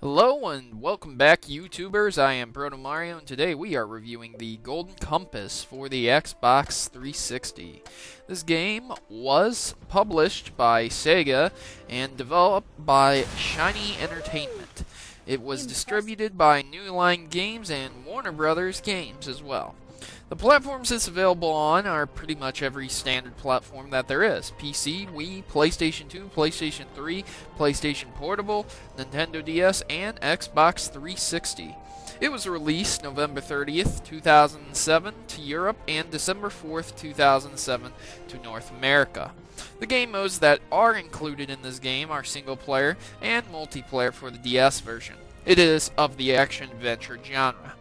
Hello and welcome back, YouTubers. I am Proto Mario, and today we are reviewing the Golden Compass for the Xbox 360. This game was published by Sega and developed by Shiny Entertainment. It was distributed by New Line Games and Warner Brothers Games as well. The platforms it's available on are pretty much every standard platform that there is. PC, Wii, PlayStation 2, PlayStation 3, PlayStation Portable, Nintendo DS, and Xbox 360. It was released November 30th, 2007 to Europe and December 4th, 2007 to North America. The game modes that are included in this game are single player and multiplayer for the DS version. It is of the action-adventure genre.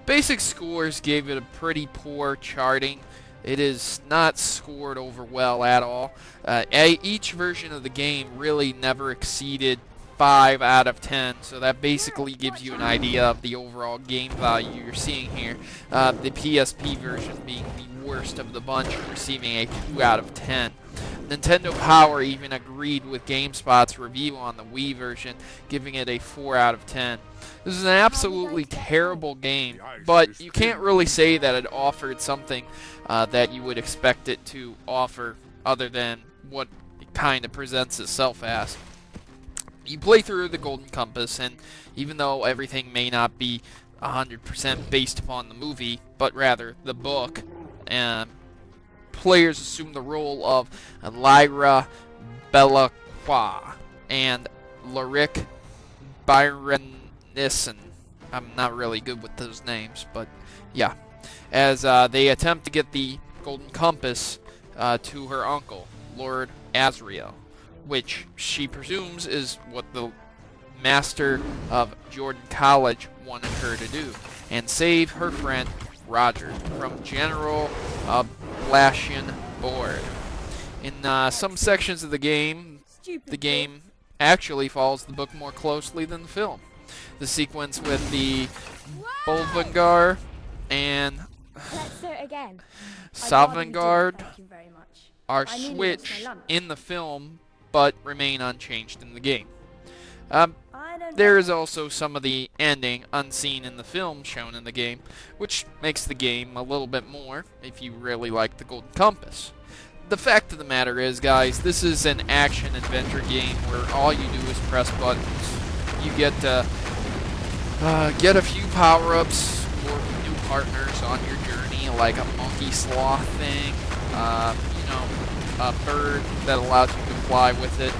Basic scores gave it a pretty poor charting. It is not scored over well at all. Each version of the game really never exceeded 5 out of 10, so that basically gives you an idea of the overall game value you're seeing here. The PSP version being the worst of the bunch, receiving a 2 out of 10. Nintendo Power even agreed with GameSpot's review on the Wii version, giving it a 4 out of 10. This is an absolutely terrible game, but you can't really say that it offered something that you would expect it to offer other than what it kind of presents itself as. You play through the Golden Compass, and even though everything may not be 100% based upon the movie, but rather the book, players assume the role of Lyra Belacqua and Lyric Byronison. I'm not really good with those names, but yeah. As they attempt to get the Golden Compass to her uncle, Lord Asriel, which she presumes is what the master of Jordan College wanted her to do, and save her friend Roger from General Blashian Board. In some sections of the game actually follows the book more closely than the film. The sequence with the Bolvangar and Salvangard are switched in the film but remain unchanged in the game. There is also some of the ending unseen in the film shown in the game, which makes the game a little bit more if you really like the Golden Compass. The fact of the matter is, guys, this is an action-adventure game where all you do is press buttons. You get to get a few power-ups or new partners on your journey, like a monkey sloth thing, a bird that allows you to fly with it,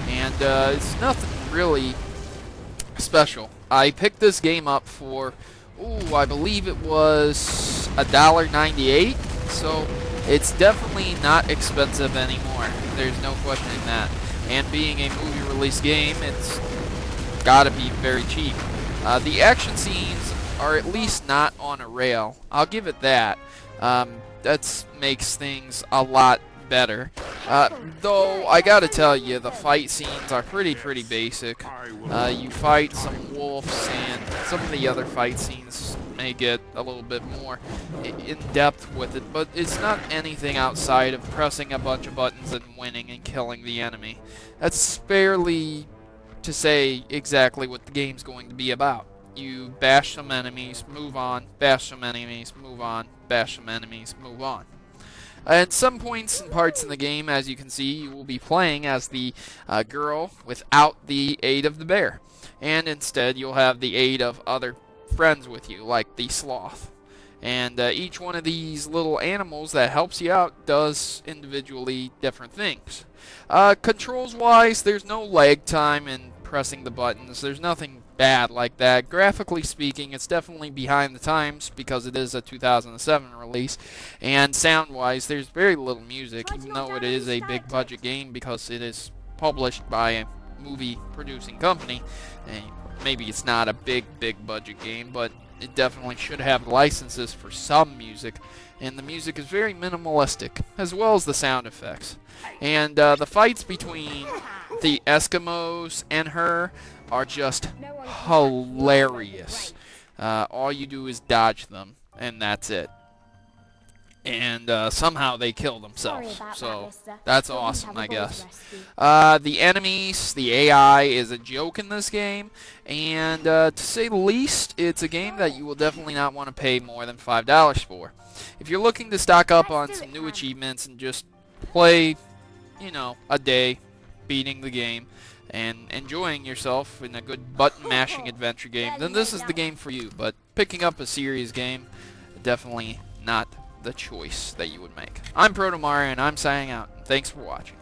and it's nothing really special. I picked this game up for, I believe it was $1.98, so it's definitely not expensive anymore. There's no questioning that. And being a movie release game, it's gotta be very cheap. The action scenes are at least not on a rail. I'll give it that. That makes things a lot better. Though I gotta tell you, the fight scenes are pretty basic. You fight some wolves, and some of the other fight scenes may get a little bit more in depth with it, but it's not anything outside of pressing a bunch of buttons and winning and killing the enemy. That's fairly to say exactly what the game's going to be about. You bash some enemies, move on, bash some enemies, move on, bash some enemies, move on. At some points and parts in the game, as you can see, you will be playing as the girl without the aid of the bear. And instead, you'll have the aid of other friends with you, like the sloth. And each one of these little animals that helps you out does individually different things. Controls-wise, there's no lag time in pressing the buttons. There's nothing bad like that. Graphically speaking, it's definitely behind the times because it is a 2007 release. And sound-wise, there's very little music, even though it is a big-budget game because it is published by a movie-producing company. And maybe it's not a big-budget game, but it definitely should have licenses for some music. And the music is very minimalistic, as well as the sound effects. And the fights between the Eskimos and her are just hilarious. All you do is dodge them, and that's it. and somehow they kill themselves. So that's awesome, I guess. The enemies, the AI is a joke in this game, and to say the least, it's a game that you will definitely not want to pay more than $5 for. If you're looking to stock up on some new achievements and just play, you know, a day beating the game and enjoying yourself in a good button-mashing adventure game, then this is the game for you. But picking up a serious game, definitely not the choice that you would make. I'm Proto Mario, and I'm signing out. Thanks for watching.